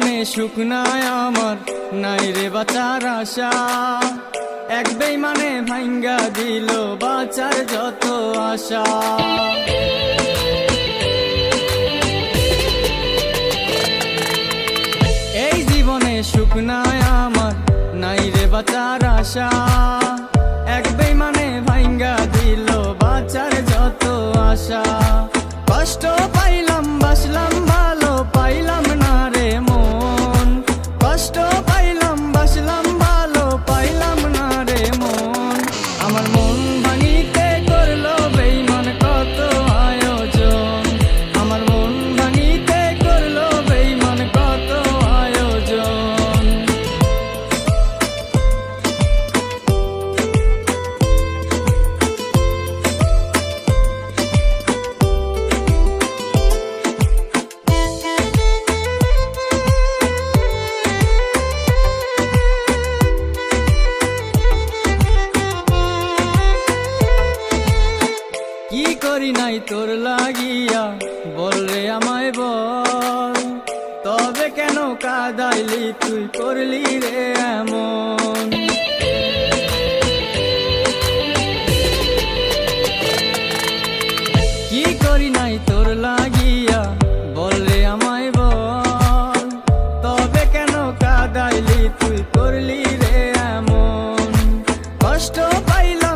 জীবনে সুখ নাই আমার, নাই রে বাঁচার আশা। এক বেইমানে ভাঙ্গা দিল বাঁচার যত আশা। এই জীবনে সুখ নাই আমার, নাই রে বাঁচার আশা। এক বেইমানে ভাঙ্গা দিল বাঁচার যত আশা। কষ্ট পাইলাম বাসলাম ভালো, পাইলাম না রে মন। কষ্ট পাইলাম বাসলাম ভালো, পাইলাম না রে মন। আমার মন ভাঙিতে করলো বেইমান কত আয়োজন। আমার মন ভাঙিতে করলো বেইমান কত আয়োজন। কি করি নাই তোর লাগিয়া, বল রে আমায় বল। তবে কেন কাঁদাইলি তুই, করলি রে এমন। কি করি নাই তোর লাগিয়া, বল রে আমায় বল। তবে কেন কাঁদাইলি তুই, করলি রে এমন। কষ্ট পাইলাম